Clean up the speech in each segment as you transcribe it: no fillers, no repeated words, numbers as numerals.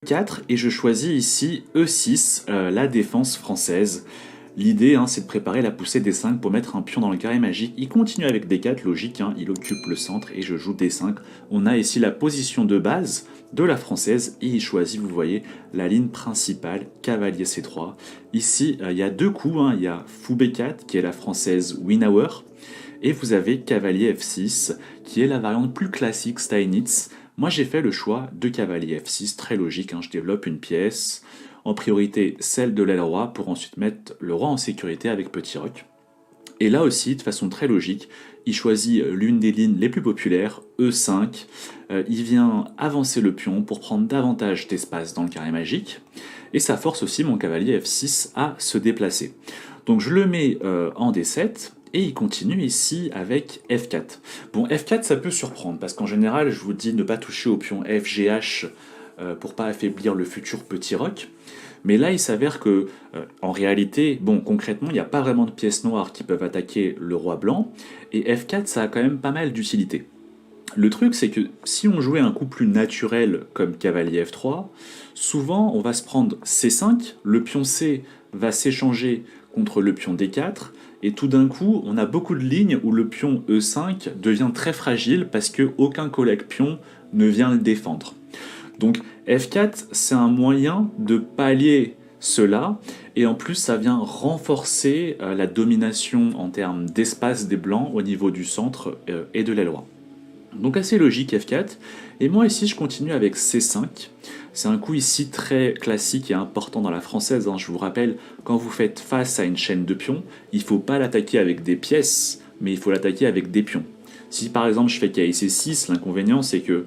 4 et je choisis ici E6, la défense française. L'idée, c'est de préparer la poussée D5 pour mettre un pion dans le carré magique. Il continue avec D4, logique, il occupe le centre et je joue D5. On a ici la position de base de la française et il choisit, vous voyez, la ligne principale, cavalier C3. Ici, il y a deux coups, il y a fou B4 qui est la française Winauer et vous avez cavalier F6 qui est la variante plus classique Steinitz. Moi j'ai fait le choix de cavalier F6, très logique, je développe une pièce, en priorité celle de l'aile roi pour ensuite mettre le roi en sécurité avec petit roc. Et là aussi, de façon très logique, il choisit l'une des lignes les plus populaires, E5. Il vient avancer le pion pour prendre davantage d'espace dans le carré magique. Et ça force aussi mon cavalier F6 à se déplacer. Donc je le mets en D7. Et il continue ici avec F4. Bon, F4, ça peut surprendre, parce qu'en général, je vous dis ne pas toucher au pion FGH pour pas affaiblir le futur petit roc. Mais là, il s'avère que, en réalité, bon, concrètement, il n'y a pas vraiment de pièces noires qui peuvent attaquer le roi blanc, et F4, ça a quand même pas mal d'utilité. Le truc, c'est que si on jouait un coup plus naturel comme cavalier F3, souvent, on va se prendre C5, le pion C va s'échanger contre le pion D4, et tout d'un coup, on a beaucoup de lignes où le pion E5 devient très fragile parce qu'aucun collègue pion ne vient le défendre. Donc F4, c'est un moyen de pallier cela, et en plus ça vient renforcer la domination en termes d'espace des blancs au niveau du centre et de l'aile roi. Donc assez logique F4, et moi ici je continue avec C5. C'est un coup ici très classique et important dans la française, je vous rappelle, quand vous faites face à une chaîne de pions, il ne faut pas l'attaquer avec des pièces, mais il faut l'attaquer avec des pions. Si par exemple je fais cavalier C6, l'inconvénient c'est que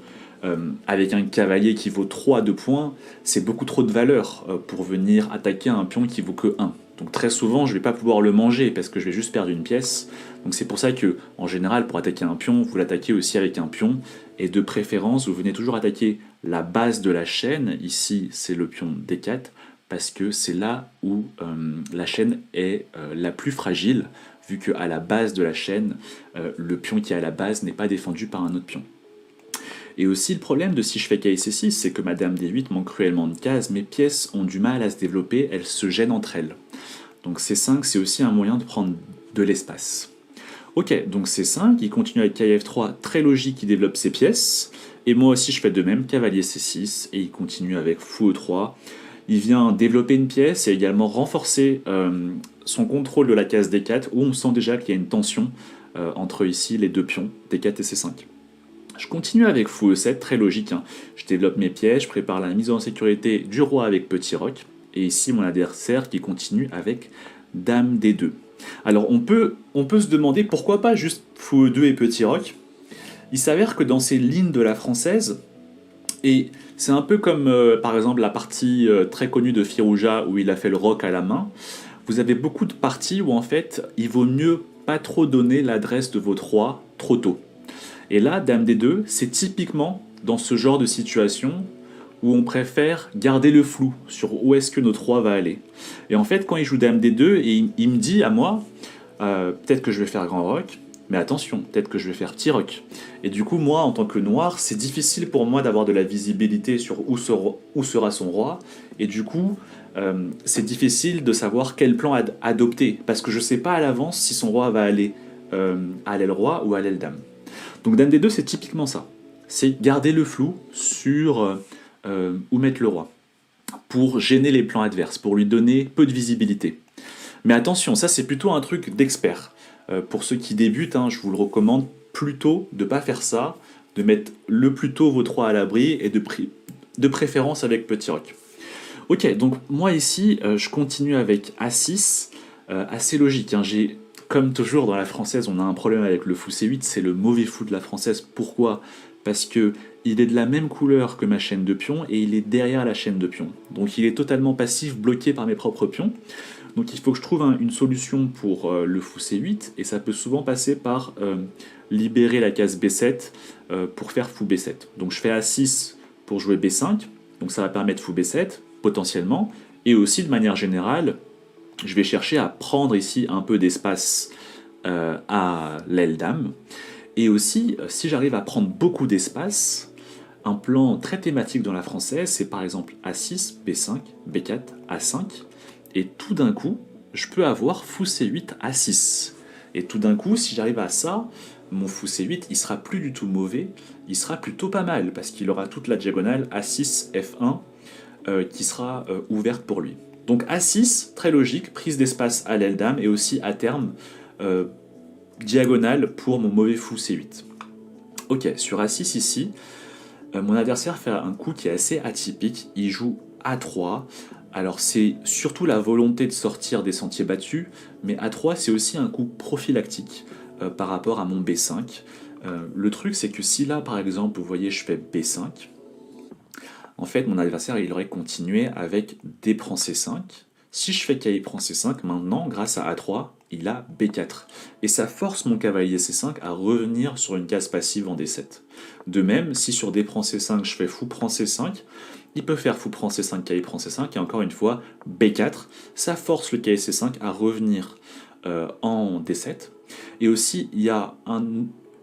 avec un cavalier qui vaut 3 de points, c'est beaucoup trop de valeur pour venir attaquer un pion qui vaut que 1. Donc très souvent, je ne vais pas pouvoir le manger parce que je vais juste perdre une pièce. Donc c'est pour ça que, en général, pour attaquer un pion, vous l'attaquez aussi avec un pion. Et de préférence, vous venez toujours attaquer la base de la chaîne. Ici, c'est le pion D4 parce que c'est là où la chaîne est la plus fragile, vu qu'à la base de la chaîne, le pion qui est à la base n'est pas défendu par un autre pion. Et aussi le problème de si je fais cavalier C6, c'est que ma dame D8 manque cruellement de cases, mes pièces ont du mal à se développer, elles se gênent entre elles. Donc C5, c'est aussi un moyen de prendre de l'espace. Ok, donc C5, il continue avec cavalier F3, très logique, il développe ses pièces. Et moi aussi je fais de même, cavalier C6, et il continue avec fou E3. Il vient développer une pièce et également renforcer son contrôle de la case D4, où on sent déjà qu'il y a une tension entre ici les deux pions, D4 et C5. Je continue avec fou E7, très logique. Je développe mes pièges, je prépare la mise en sécurité du roi avec petit roc. Et ici, mon adversaire qui continue avec dame D2. Alors, on peut se demander pourquoi pas juste fou E2 et petit roc. Il s'avère que dans ces lignes de la française, et c'est un peu comme par exemple la partie très connue de Firouzja où il a fait le roc à la main, vous avez beaucoup de parties où en fait, il vaut mieux pas trop donner l'adresse de votre roi trop tôt. Et là, dame D2, c'est typiquement dans ce genre de situation où on préfère garder le flou sur où est-ce que notre roi va aller. Et en fait, quand il joue dame D2, il me dit à moi, peut-être que je vais faire grand roc, mais attention, peut-être que je vais faire petit roc. Et du coup, moi, en tant que noir, c'est difficile pour moi d'avoir de la visibilité sur où sera son roi. Et du coup, c'est difficile de savoir quel plan adopter, parce que je ne sais pas à l'avance si son roi va aller à l'aile roi ou à l'aile dame. Donc dame D2, c'est typiquement ça. C'est garder le flou sur où mettre le roi, pour gêner les plans adverses, pour lui donner peu de visibilité. Mais attention, ça c'est plutôt un truc d'expert. Pour ceux qui débutent, je vous le recommande plutôt de ne pas faire ça, de mettre le plus tôt votre roi à l'abri et de préférence avec petit roc. Ok, donc moi ici, je continue avec A6, assez logique. J'ai comme toujours dans la française, on a un problème avec le fou C8, c'est le mauvais fou de la française. Pourquoi ? Parce que il est de la même couleur que ma chaîne de pions et il est derrière la chaîne de pions. Donc il est totalement passif, bloqué par mes propres pions. Donc il faut que je trouve une solution pour le fou C8 et ça peut souvent passer par libérer la case B7 pour faire fou B7. Donc je fais A6 pour jouer B5, donc ça va permettre fou B7 potentiellement, et aussi de manière générale, je vais chercher à prendre ici un peu d'espace à l'aile dame. Et aussi, si j'arrive à prendre beaucoup d'espace, un plan très thématique dans la française, c'est par exemple A6, B5, B4, A5, et tout d'un coup, je peux avoir fou C8, A6. Et tout d'un coup, si j'arrive à ça, mon fou C8, il sera plus du tout mauvais, il sera plutôt pas mal, parce qu'il aura toute la diagonale A6, F1, qui sera ouverte pour lui. Donc A6, très logique, prise d'espace à l'aile dame, et aussi à terme, diagonale pour mon mauvais fou C8. Ok, sur A6 ici, mon adversaire fait un coup qui est assez atypique, il joue A3, alors c'est surtout la volonté de sortir des sentiers battus, mais A3 c'est aussi un coup prophylactique par rapport à mon B5. Le truc c'est que si là par exemple vous voyez je fais B5, en fait mon adversaire il aurait continué avec D prend C5. Si je fais cavalier prend C5, maintenant grâce à A3, il a B4. Et ça force mon cavalier C5 à revenir sur une case passive en D7. De même, si sur D prend C5, je fais fou prend C5, il peut faire fou prend C5, cavalier prend C5, et encore une fois, B4. Ça force le cavalier C5 à revenir en D7. Et aussi, il y a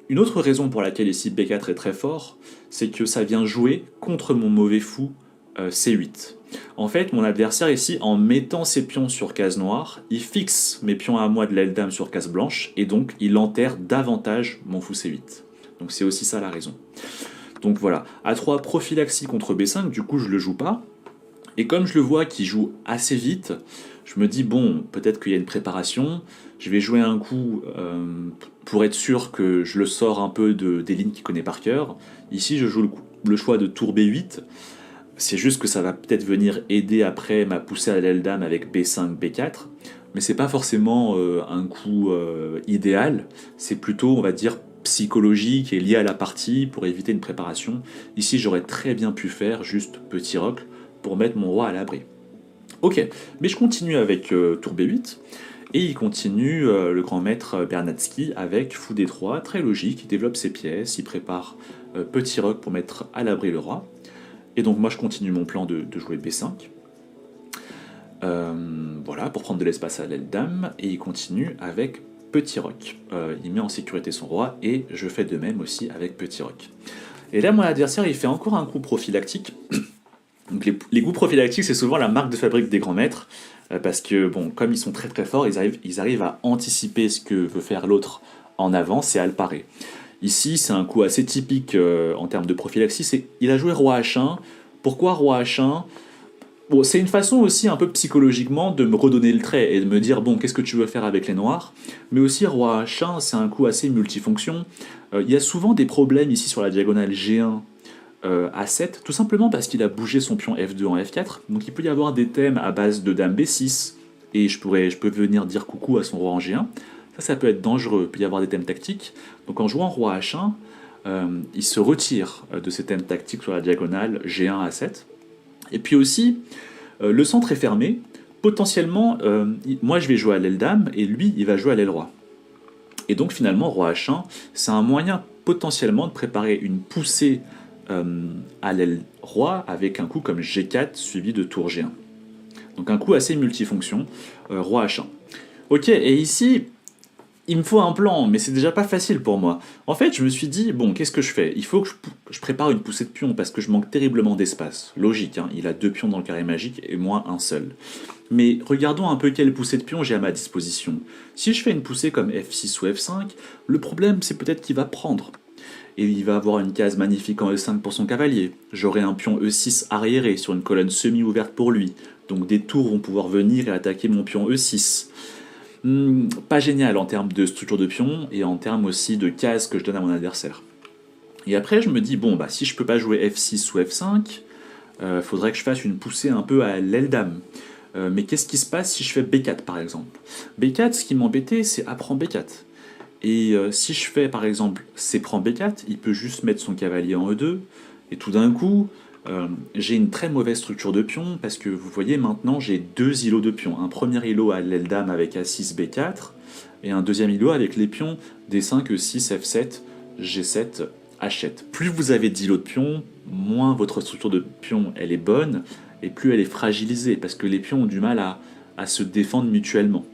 une autre raison pour laquelle ici B4 est très fort, c'est que ça vient jouer contre mon mauvais fou C8. En fait, mon adversaire ici, en mettant ses pions sur case noire, il fixe mes pions à moi de l'aile dame sur case blanche, et donc il enterre davantage mon fou C8. Donc c'est aussi ça la raison. Donc voilà, A3 prophylaxie contre B5, du coup je le joue pas. Et comme je le vois qu'il joue assez vite, je me dis bon, peut-être qu'il y a une préparation, je vais jouer un coup pour être sûr que je le sors un peu des lignes qu'il connaît par cœur. Ici je joue le choix de tour B8, c'est juste que ça va peut-être venir aider après ma poussée à l'aile dame avec B5, B4, mais c'est pas forcément un coup idéal, c'est plutôt on va dire psychologique et lié à la partie pour éviter une préparation. Ici j'aurais très bien pu faire juste petit roc pour mettre mon roi à l'abri. Ok, mais je continue avec tour B8, et il continue le grand maître Bernatsky avec fou D3, très logique, il développe ses pièces, il prépare petit roc pour mettre à l'abri le roi. Et donc moi je continue mon plan de jouer B5. Voilà, pour prendre de l'espace à l'aile dame, et il continue avec petit roc. Il met en sécurité son roi, et je fais de même aussi avec petit roc. Et là mon adversaire il fait encore un coup prophylactique. Donc les coups prophylactiques c'est souvent la marque de fabrique des grands maîtres, parce que bon, comme ils sont très très forts, ils arrivent à anticiper ce que veut faire l'autre en avance et à le parer. Ici, c'est un coup assez typique en termes de prophylaxie, il a joué roi H1. Pourquoi roi H1 ? Bon, c'est une façon aussi un peu psychologiquement de me redonner le trait et de me dire bon, qu'est-ce que tu veux faire avec les noirs ? Mais aussi roi H1, c'est un coup assez multifonction. Il y a souvent des problèmes ici sur la diagonale G1 A7, tout simplement parce qu'il a bougé son pion F2 en F4, donc il peut y avoir des thèmes à base de dame B6, et je peux venir dire coucou à son roi en G1. Ça peut être dangereux, il peut y avoir des thèmes tactiques. Donc en jouant roi H1, il se retire de ces thèmes tactiques sur la diagonale G1 A7. Et puis aussi, le centre est fermé. Potentiellement, moi je vais jouer à l'aile dame, et lui il va jouer à l'aile roi. Et donc finalement, roi H1, c'est un moyen potentiellement de préparer une poussée à l'aile roi avec un coup comme G4 suivi de tour G1. Donc un coup assez multifonction, roi H1. Ok, et ici, il me faut un plan, mais c'est déjà pas facile pour moi. En fait, je me suis dit, bon, qu'est-ce que je fais ? Il faut que je prépare une poussée de pions, parce que je manque terriblement d'espace. Logique, hein, il a 2 pions dans le carré magique, et moi un seul. Mais regardons un peu quelle poussée de pions j'ai à ma disposition. Si je fais une poussée comme F6 ou F5, le problème c'est peut-être qu'il va prendre. Et il va avoir une case magnifique en E5 pour son cavalier. J'aurai un pion E6 arriéré sur une colonne semi-ouverte pour lui. Donc des tours vont pouvoir venir et attaquer mon pion E6. Pas génial en termes de structure de pion et en termes aussi de cases que je donne à mon adversaire. Et après je me dis, bon, bah si je peux pas jouer F6 ou F5, faudrait que je fasse une poussée un peu à l'aile dame. Mais qu'est-ce qui se passe si je fais B4 par exemple ? B4, ce qui m'embêtait, c'est A prend B4. Et si je fais par exemple C prend B4, il peut juste mettre son cavalier en E2, et tout d'un coup, j'ai une très mauvaise structure de pion, parce que vous voyez maintenant j'ai 2 îlots de pions. Un premier îlot à l'aile dame avec A6, B4, et un deuxième îlot avec les pions D5, E6, F7, G7, H7. Plus vous avez d'îlots de pions, moins votre structure de pion elle est bonne, et plus elle est fragilisée, parce que les pions ont du mal à se défendre mutuellement.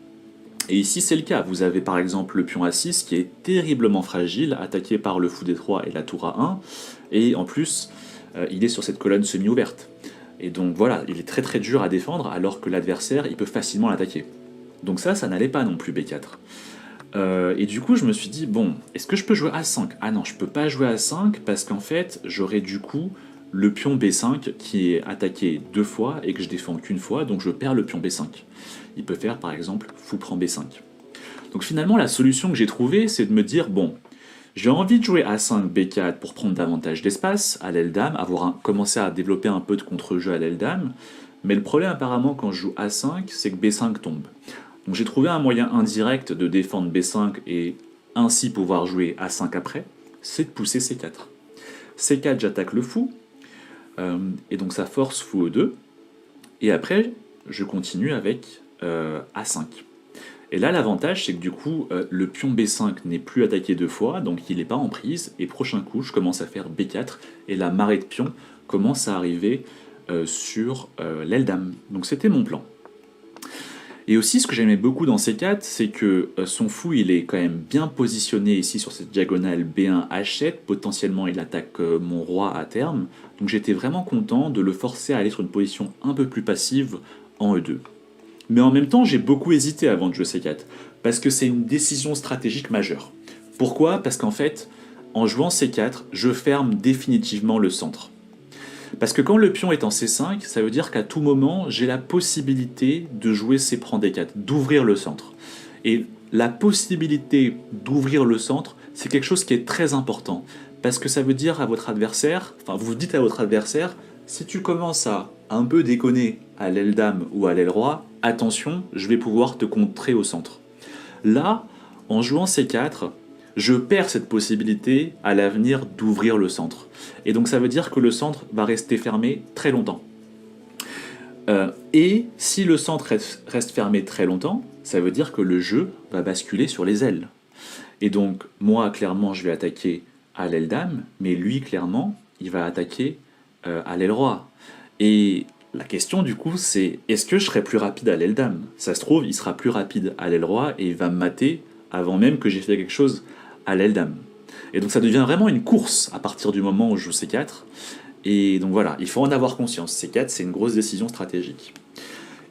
Et ici c'est le cas, vous avez par exemple le pion A6 qui est terriblement fragile, attaqué par le fou D3 et la tour A1, et en plus il est sur cette colonne semi-ouverte. Et donc voilà, il est très très dur à défendre alors que l'adversaire, il peut facilement l'attaquer. Donc ça n'allait pas non plus B4. Et du coup, je me suis dit, bon, est-ce que je peux jouer A5 ? Ah non, je peux pas jouer A5 parce qu'en fait, j'aurais du coup le pion B5 qui est attaqué 2 fois et que je défends qu'une fois, donc je perds le pion B5. Il peut faire par exemple fou prend B5. Donc finalement, la solution que j'ai trouvée, c'est de me dire, bon, j'ai envie de jouer A5, B4 pour prendre davantage d'espace à l'aile dame, commencer à développer un peu de contre-jeu à l'aile dame, mais le problème apparemment quand je joue A5, c'est que B5 tombe. Donc j'ai trouvé un moyen indirect de défendre B5 et ainsi pouvoir jouer A5 après, c'est de pousser C4. C4, j'attaque le fou, et donc ça force fou E2, et après je continue avec A5. Et là l'avantage c'est que du coup le pion B5 n'est plus attaqué 2 fois, donc il n'est pas en prise, et prochain coup je commence à faire B4, et la marée de pions commence à arriver sur l'aile dame. Donc c'était mon plan. Et aussi, ce que j'aimais beaucoup dans C4, c'est que son fou, il est quand même bien positionné ici sur cette diagonale B1 H7. Potentiellement, il attaque mon roi à terme. Donc j'étais vraiment content de le forcer à aller sur une position un peu plus passive en E2. Mais en même temps, j'ai beaucoup hésité avant de jouer C4, parce que c'est une décision stratégique majeure. Pourquoi ? Parce qu'en fait, en jouant C4, je ferme définitivement le centre. Parce que quand le pion est en C5, ça veut dire qu'à tout moment, j'ai la possibilité de jouer C prend D4, d'ouvrir le centre. Et la possibilité d'ouvrir le centre, c'est quelque chose qui est très important. Parce que ça veut dire à votre adversaire, enfin vous dites à votre adversaire, si tu commences à un peu déconner à l'aile dame ou à l'aile roi, attention, je vais pouvoir te contrer au centre. Là, en jouant C4, je perds cette possibilité à l'avenir d'ouvrir le centre. Et donc ça veut dire que le centre va rester fermé très longtemps. Et si le centre reste fermé très longtemps, ça veut dire que le jeu va basculer sur les ailes. Et donc moi, clairement, je vais attaquer à l'aile dame, mais lui, clairement, il va attaquer à l'aile roi. Et la question du coup, c'est est-ce que je serai plus rapide à l'aile dame ? Ça se trouve, il sera plus rapide à l'aile roi et il va me mater avant même que j'ai fait quelque chose à l'aile dame. Et donc ça devient vraiment une course à partir du moment où je joue C4. Et donc voilà, il faut en avoir conscience. C4, c'est une grosse décision stratégique.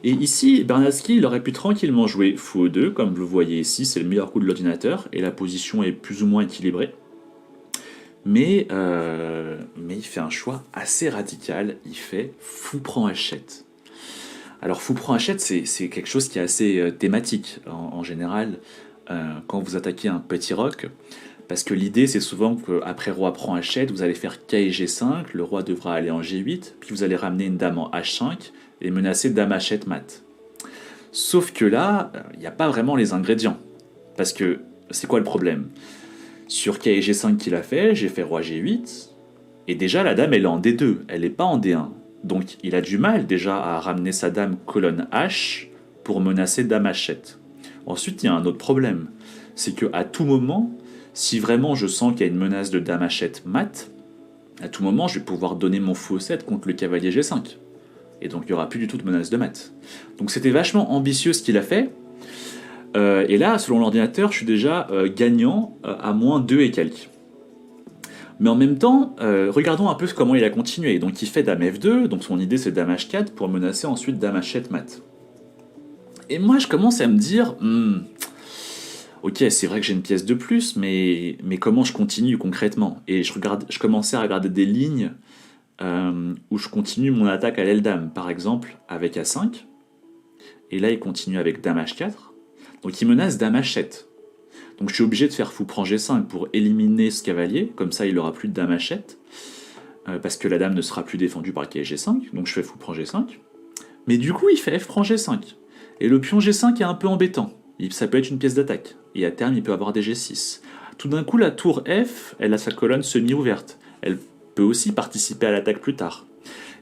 Et ici, Bernatski, il aurait pu tranquillement jouer fou E2, comme vous le voyez ici, c'est le meilleur coup de l'ordinateur, et la position est plus ou moins équilibrée. Mais il fait un choix assez radical, il fait fou prend H7. Alors fou prend H7, c'est quelque chose qui est assez thématique en général, quand vous attaquez un petit roc, parce que l'idée c'est souvent qu'après roi prend H7, vous allez faire K et G5, le roi devra aller en G8, puis vous allez ramener une dame en H5 et menacer dame H7 mat. Sauf que là, il n'y a pas vraiment les ingrédients. Parce que c'est quoi le problème ? Sur K et G5 qu'il a fait, j'ai fait roi G8, et déjà la dame elle est en D2, elle n'est pas en D1. Donc il a du mal déjà à ramener sa dame colonne H pour menacer dame H7. Ensuite il y a un autre problème, c'est qu'à tout moment, si vraiment je sens qu'il y a une menace de dame H7 mat, à tout moment je vais pouvoir donner mon fou 7 contre le cavalier G5. Et donc il n'y aura plus du tout de menace de mat. Donc c'était vachement ambitieux ce qu'il a fait. Et là, selon l'ordinateur, je suis déjà gagnant à moins 2 et quelques. Mais en même temps, regardons un peu comment il a continué. Donc il fait dame F2, donc son idée c'est dame H4 pour menacer ensuite dame H7 mat. Et moi je commence à me dire, ok, c'est vrai que j'ai une pièce de plus, mais comment je continue concrètement ? Et je commençais à regarder des lignes où je continue mon attaque à l'aile dame, par exemple avec A5, et là il continue avec dame H4, donc il menace dame H7. Donc je suis obligé de faire fou prend G5 pour éliminer ce cavalier, comme ça il n'aura plus de dame H7, parce que la dame ne sera plus défendue par le cavalier G5, donc je fais fou prend G5, mais du coup il fait F prend G5, et le pion G5 est un peu embêtant, ça peut être une pièce d'attaque, et à terme il peut avoir des G6. Tout d'un coup la tour F, elle a sa colonne semi-ouverte, elle peut aussi participer à l'attaque plus tard.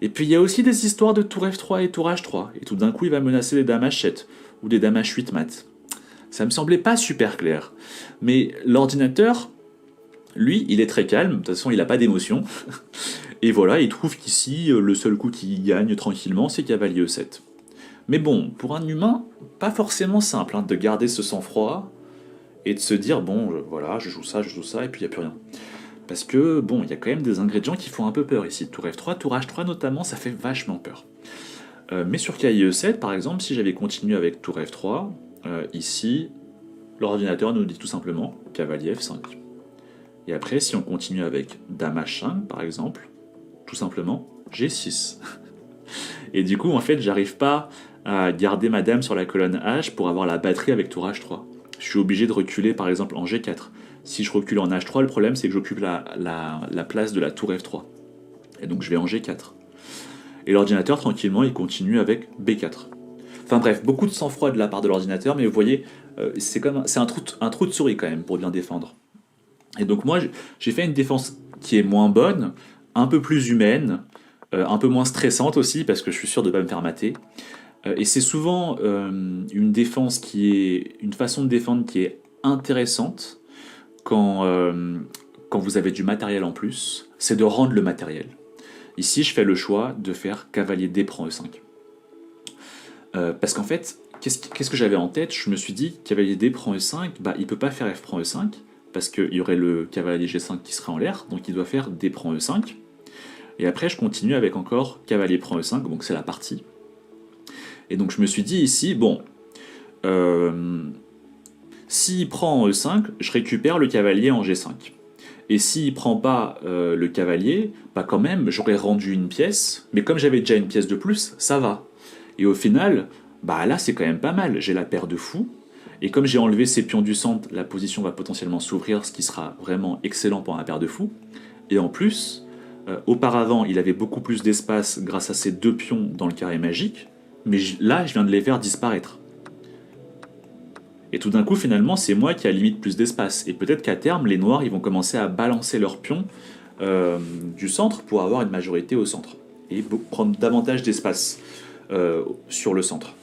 Et puis il y a aussi des histoires de tour F3 et tour H3, et tout d'un coup il va menacer des dames H7, ou des dames H8 mat. Ça me semblait pas super clair. Mais l'ordinateur, lui, il est très calme, de toute façon il n'a pas d'émotion, et voilà, il trouve qu'ici, le seul coup qu'il gagne tranquillement, c'est cavalier E7. Mais bon, pour un humain, pas forcément simple de garder ce sang-froid, et de se dire, bon, voilà, je joue ça, et puis il n'y a plus rien. Parce que, bon, il y a quand même des ingrédients qui font un peu peur ici. Tour F3, tour H3 notamment, ça fait vachement peur. Mais sur cavalier E7, par exemple, si j'avais continué avec tour F3, ici, l'ordinateur nous dit tout simplement cavalier F5. Et après, si on continue avec dame H5, par exemple, tout simplement G6. Et du coup, en fait, j'arrive pas à garder ma dame sur la colonne H pour avoir la batterie avec tour H3. Je suis obligé de reculer, par exemple, en G4. Si je recule en H3, le problème, c'est que j'occupe la place de la tour F3. Et donc, je vais en G4. Et l'ordinateur, tranquillement, il continue avec B4. Enfin bref, beaucoup de sang-froid de la part de l'ordinateur, mais vous voyez, c'est un trou de souris quand même pour bien défendre. Et donc moi, j'ai fait une défense qui est moins bonne, un peu plus humaine, un peu moins stressante aussi, parce que je suis sûr de ne pas me faire mater. Et c'est souvent une façon de défendre qui est intéressante quand vous avez du matériel en plus, c'est de rendre le matériel. Ici, je fais le choix de faire cavalier D prend E5. Parce qu'en fait, qu'est-ce que j'avais en tête? Je me suis dit, cavalier D prend E5, bah, il peut pas faire F prend E5, parce qu'il y aurait le cavalier G5 qui serait en l'air, donc il doit faire D prend E5. Et après, je continue avec encore cavalier prend E5, donc c'est la partie. Et donc je me suis dit ici, bon, s'il prend en E5, je récupère le cavalier en G5. Et s'il prend pas le cavalier, bah quand même, j'aurais rendu une pièce, mais comme j'avais déjà une pièce de plus, ça va. Et au final, bah là c'est quand même pas mal, j'ai la paire de fous, et comme j'ai enlevé ces pions du centre, la position va potentiellement s'ouvrir, ce qui sera vraiment excellent pour un paire de fous. Et en plus, auparavant, il avait beaucoup plus d'espace grâce à ces deux pions dans le carré magique, mais là, je viens de les faire disparaître. Et tout d'un coup, finalement, c'est moi qui a limite plus d'espace. Et peut-être qu'à terme, les noirs, ils vont commencer à balancer leurs pions du centre pour avoir une majorité au centre. Et prendre davantage d'espace sur le centre.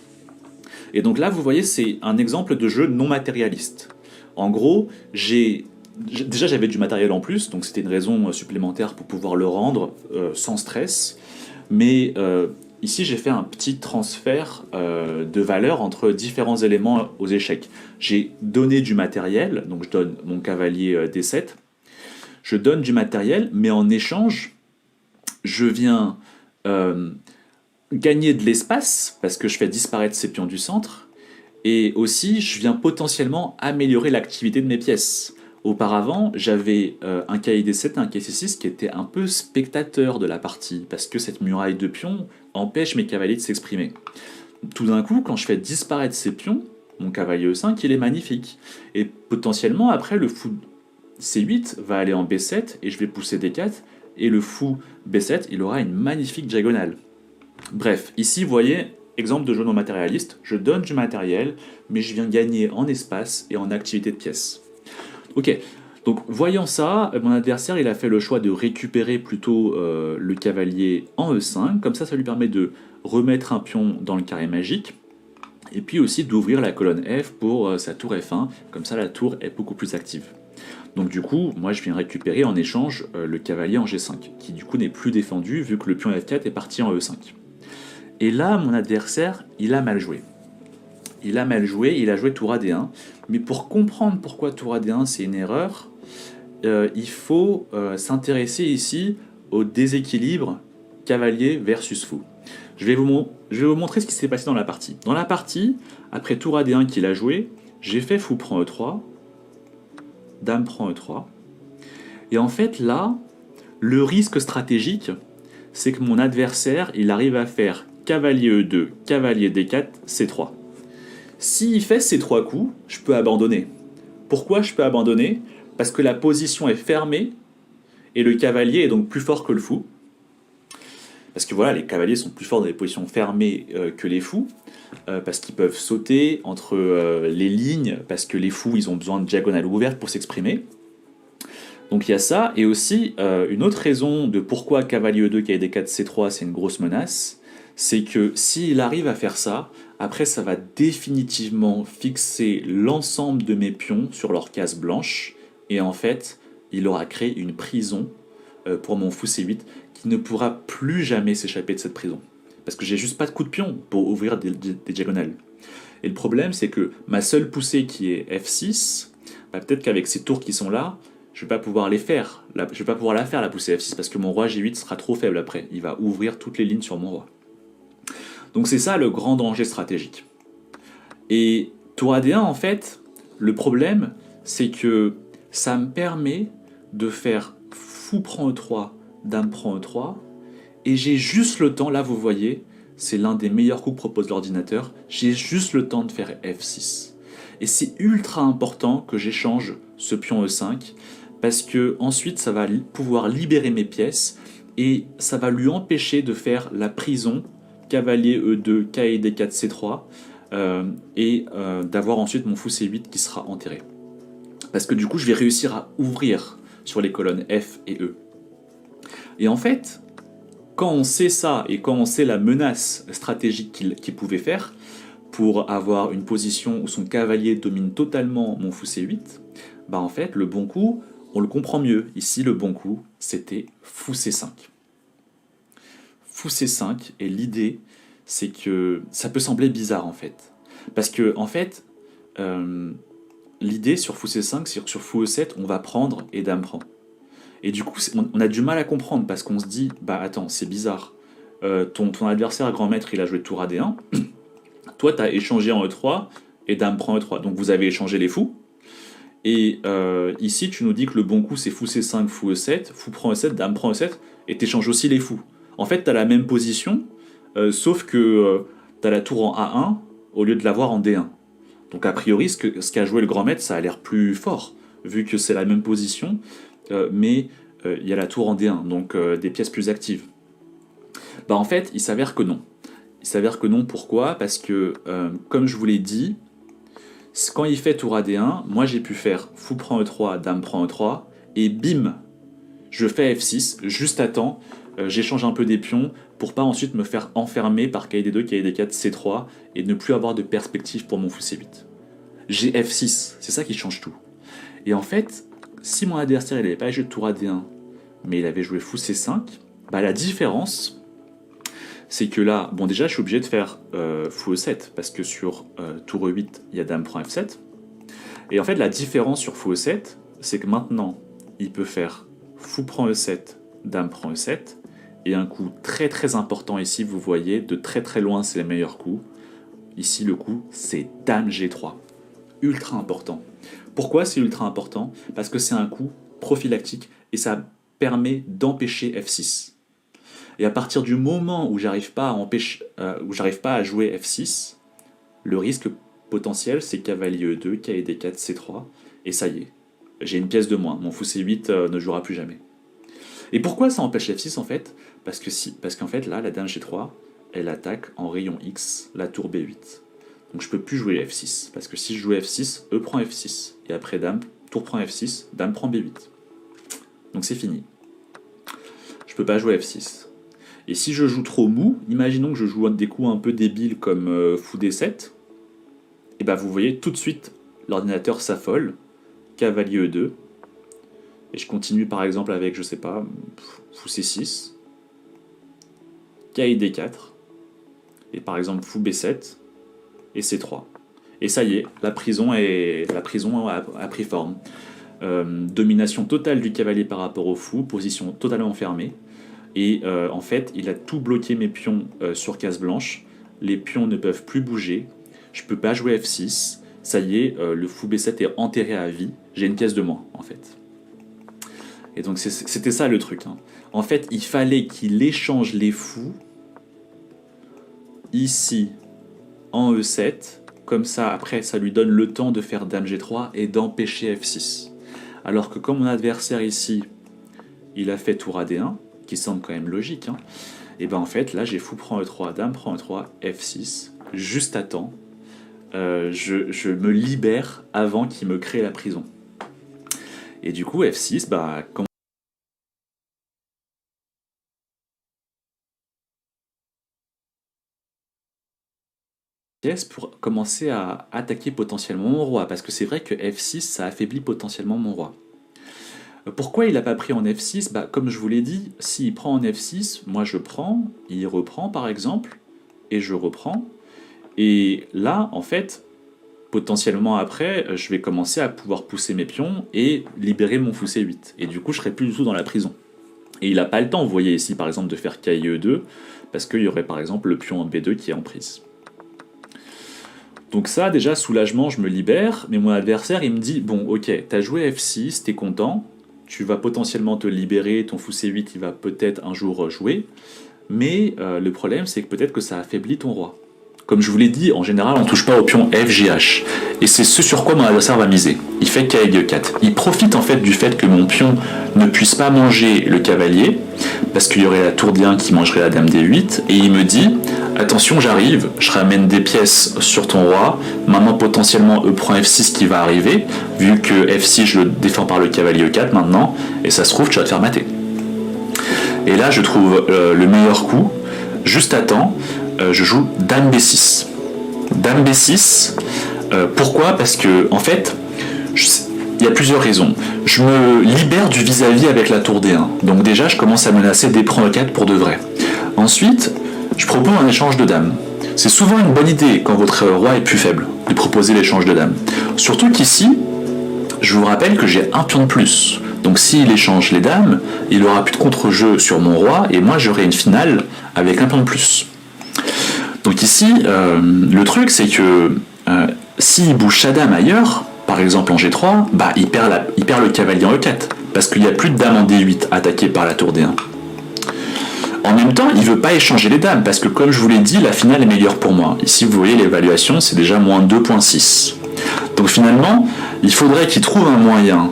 Et donc là, vous voyez, c'est un exemple de jeu non matérialiste. En gros, déjà j'avais du matériel en plus, donc c'était une raison supplémentaire pour pouvoir le rendre sans stress. Mais ici, j'ai fait un petit transfert de valeur entre différents éléments aux échecs. J'ai donné du matériel, donc je donne mon cavalier D7. Je donne du matériel, mais en échange, je viens gagner de l'espace, parce que je fais disparaître ces pions du centre, et aussi, je viens potentiellement améliorer l'activité de mes pièces. Auparavant, j'avais un cavalier D7 et un cavalier C6 qui étaient un peu spectateurs de la partie, parce que cette muraille de pions empêche mes cavaliers de s'exprimer. Tout d'un coup, quand je fais disparaître ces pions, mon cavalier E5, il est magnifique. Et potentiellement, après, le fou C8 va aller en B7, et je vais pousser D4, et le fou B7, il aura une magnifique diagonale. Bref, ici, vous voyez, exemple de jeu non matérialiste, je donne du matériel, mais je viens gagner en espace et en activité de pièces. Ok, donc voyant ça, mon adversaire il a fait le choix de récupérer plutôt le cavalier en E5, comme ça lui permet de remettre un pion dans le carré magique, et puis aussi d'ouvrir la colonne F pour sa tour F1, comme ça la tour est beaucoup plus active. Donc du coup, moi je viens récupérer en échange le cavalier en G5, qui du coup n'est plus défendu vu que le pion F4 est parti en E5. Et là, mon adversaire, il a mal joué. Il a joué tour AD1. Mais pour comprendre pourquoi tour AD1 c'est une erreur, il faut s'intéresser ici au déséquilibre cavalier versus fou. Je vais vous montrer ce qui s'est passé dans la partie. Dans la partie, après tour AD1 qu'il a joué, j'ai fait fou prend E3, dame prend E3. Et en fait là, le risque stratégique, c'est que mon adversaire, il arrive à faire cavalier E2, cavalier D4, C3. S'il fait ces trois coups, je peux abandonner. Pourquoi je peux abandonner? Parce que la position est fermée et le cavalier est donc plus fort que le fou. Parce que voilà, les cavaliers sont plus forts dans les positions fermées que les fous, parce qu'ils peuvent sauter entre les lignes, parce que les fous, ils ont besoin de diagonale ouverte pour s'exprimer. Donc il y a ça, et aussi une autre raison de pourquoi cavalier E2, cavalier D4, C3, c'est une grosse menace, c'est que s'il arrive à faire ça, après ça va définitivement fixer l'ensemble de mes pions sur leur case blanche, et en fait, il aura créé une prison pour mon fou C8 qui ne pourra plus jamais s'échapper de cette prison. Parce que j'ai juste pas de coup de pion pour ouvrir des diagonales. Et le problème, c'est que ma seule poussée qui est F6, bah, peut-être qu'avec ces tours qui sont là, je vais pas pouvoir les faire. Je vais pas pouvoir la faire, la poussée F6, parce que mon roi G8 sera trop faible après. Il va ouvrir toutes les lignes sur mon roi. Donc c'est ça le grand danger stratégique. Et tour AD1, en fait, le problème, c'est que ça me permet de faire fou prend E3, dame prend E3, et j'ai juste le temps, là vous voyez, c'est l'un des meilleurs coups que propose l'ordinateur, j'ai juste le temps de faire F6. Et c'est ultra important que j'échange ce pion E5, parce que ensuite ça va pouvoir libérer mes pièces, et ça va lui empêcher de faire la prison, cavalier E2, K et D4, C3, et d'avoir ensuite mon fou C8 qui sera enterré. Parce que du coup je vais réussir à ouvrir sur les colonnes F et E. Et en fait, quand on sait ça et quand on sait la menace stratégique qu'il pouvait faire pour avoir une position où son cavalier domine totalement mon fou C8, bah en fait le bon coup, on le comprend mieux. Ici le bon coup c'était fou C5. Fou C5, et l'idée c'est que ça peut sembler bizarre en fait. Parce que en fait, l'idée sur fou C5, c'est sur fou E7, on va prendre et dame prend. Et du coup, on a du mal à comprendre parce qu'on se dit, bah attends, c'est bizarre. Ton adversaire grand maître, il a joué tour AD1. Toi, tu as échangé en E3 et dame prend E3. Donc vous avez échangé les fous. Et ici, tu nous dis que le bon coup, c'est fou C5, fou E7, fou prend E7, dame prend E7, et tu échanges aussi les fous. En fait, tu as la même position, sauf que tu as la tour en A1 au lieu de l'avoir en D1. Donc a priori, ce qu'a joué le grand maître, ça a l'air plus fort, vu que c'est la même position, mais il y a la tour en D1, donc des pièces plus actives. Bah en fait, il s'avère que non. Il s'avère que non, pourquoi ? Parce que, comme je vous l'ai dit, quand il fait tour AD1, moi j'ai pu faire fou prend E3, dame prend E3, et bim, je fais F6, juste à temps, j'échange un peu des pions pour pas ensuite me faire enfermer par KD2, KD4, C3 et ne plus avoir de perspective pour mon fou C8. J'ai F6, c'est ça qui change tout. Et en fait, si mon adversaire il n'avait pas joué de tour AD1, mais il avait joué fou C5, bah la différence, c'est que là, bon déjà je suis obligé de faire fou E7, parce que sur tour E8, il y a dame prend F7. Et en fait la différence sur fou E7, c'est que maintenant, il peut faire fou prend E7, dame prend E7, et un coup très très important ici, vous voyez, de très très loin c'est le meilleur coup. Ici le coup c'est dame G3. Ultra important. Pourquoi c'est ultra important ? Parce que c'est un coup prophylactique et ça permet d'empêcher F6. Et à partir du moment où j'arrive pas à jouer F6, le risque potentiel c'est cavalier E2, K et D4, C3, et ça y est, j'ai une pièce de moins, mon fou C8 ne jouera plus jamais. Et pourquoi ça empêche F6 en fait ? Parce qu'en fait là, la dame G3, elle attaque en rayon X la tour B8. Donc je peux plus jouer F6, parce que si je joue F6, E prend F6, et après dame, tour prend F6, dame prend B8. Donc c'est fini. Je peux pas jouer F6. Et si je joue trop mou, imaginons que je joue des coups un peu débiles comme fou D7, et bah vous voyez tout de suite l'ordinateur s'affole, cavalier E2, et je continue par exemple avec, je sais pas, fou C6, K D4, et par exemple fou B7, et C3. Et ça y est, la prison a pris forme. Domination totale du cavalier par rapport au fou, position totalement fermée. Et en fait, il a tout bloqué mes pions sur case blanche. Les pions ne peuvent plus bouger. Je peux pas jouer F6. Ça y est, le fou B7 est enterré à vie. J'ai une pièce de moins, en fait. Et donc c'était ça le truc. Hein. En fait, il fallait qu'il échange les fous ici en E7. Comme ça, après, ça lui donne le temps de faire dame G3 et d'empêcher F6. Alors que comme mon adversaire ici, il a fait tour AD1, qui semble quand même logique, hein, et ben en fait, là, j'ai fou prend E3, dame prend E3, F6, juste à temps. Je me libère avant qu'il me crée la prison. Et du coup, F6, bah, comme pièce pour commencer à attaquer potentiellement mon roi, parce que c'est vrai que F6, ça affaiblit potentiellement mon roi. Pourquoi il n'a pas pris en F6 ? Bah, comme je vous l'ai dit, s'il prend en F6, moi je prends, il reprend par exemple, et je reprends. Et là, en fait, potentiellement après, je vais commencer à pouvoir pousser mes pions et libérer mon fou C8. Et du coup, je serai plus du tout dans la prison. Et il n'a pas le temps, vous voyez ici, par exemple, de faire KIE2, parce qu'il y aurait par exemple le pion en B2 qui est en prise. Donc ça, déjà, soulagement, je me libère, mais mon adversaire, il me dit, bon, ok, t'as joué F6, t'es content, tu vas potentiellement te libérer, ton fou C8, il va peut-être un jour jouer, mais le problème, c'est que peut-être que ça affaiblit ton roi. Comme je vous l'ai dit, en général, on ne touche pas au pion FGH. Et c'est ce sur quoi mon adversaire va miser. Il fait KG4. Il profite en fait du fait que mon pion ne puisse pas manger le cavalier, parce qu'il y aurait la tour D1 qui mangerait la dame D8, et il me dit, attention, j'arrive, je ramène des pièces sur ton roi, maintenant potentiellement E prend F6 qui va arriver, vu que F6 je le défends par le cavalier E4 maintenant, et ça se trouve, tu vas te faire mater. Et là, je trouve le meilleur coup, juste à temps, je joue Dame B6. Dame B6, pourquoi ? Parce que, en fait, il y a plusieurs raisons. Je me libère du vis-à-vis avec la tour D1. Donc déjà, je commence à menacer D prend E4 pour de vrai. Ensuite, je propose un échange de dames. C'est souvent une bonne idée, quand votre roi est plus faible, de proposer l'échange de dames. Surtout qu'ici, je vous rappelle que j'ai un pion de plus. Donc s'il échange les dames, il aura plus de contre-jeu sur mon roi, et moi j'aurai une finale avec un pion de plus. Donc ici, le truc c'est que s'il bouge sa dame ailleurs, par exemple en G3, bah il perd le cavalier en E4, parce qu'il n'y a plus de dame en D8 attaquée par la tour D1. En même temps, il ne veut pas échanger les dames, parce que comme je vous l'ai dit, la finale est meilleure pour moi. Ici, vous voyez l'évaluation, c'est déjà moins 2.6. Donc finalement, il faudrait qu'il trouve un moyen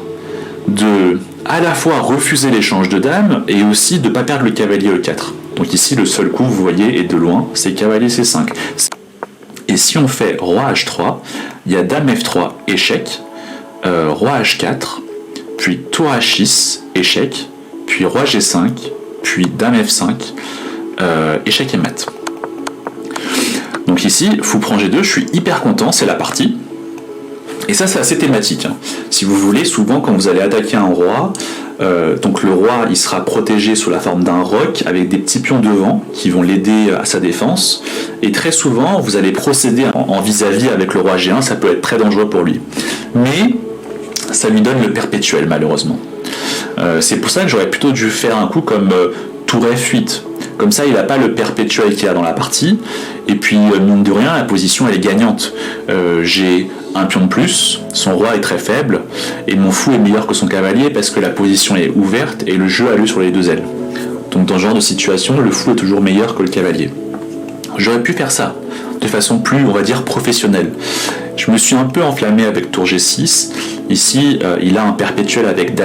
de à la fois refuser l'échange de dames, et aussi de ne pas perdre le cavalier E4. Donc ici, le seul coup, vous voyez, est de loin, c'est cavalier C5. Et si on fait roi H3, il y a dame F3, échec, roi H4, puis tour H6, échec, puis roi G5, puis dame F5, échec et mat. Donc ici, fou prend G2, je suis hyper content, c'est la partie. Et ça, c'est assez thématique. Si vous voulez, souvent, quand vous allez attaquer un roi, donc le roi, il sera protégé sous la forme d'un roc avec des petits pions devant qui vont l'aider à sa défense. Et très souvent, vous allez procéder en vis-à-vis avec le roi G1, ça peut être très dangereux pour lui. Mais ça lui donne le perpétuel, malheureusement. C'est pour ça que j'aurais plutôt dû faire un coup comme tour F8. Comme ça, il n'a pas le perpétuel qu'il y a dans la partie. Et puis, mine de rien, la position, elle est gagnante. J'ai un pion de plus, son roi est très faible, et mon fou est meilleur que son cavalier parce que la position est ouverte et le jeu a lieu sur les deux ailes. Donc dans ce genre de situation, le fou est toujours meilleur que le cavalier. J'aurais pu faire ça de façon plus, on va dire, professionnelle. Je me suis un peu enflammé avec tour G6. Ici, il a un perpétuel avec dame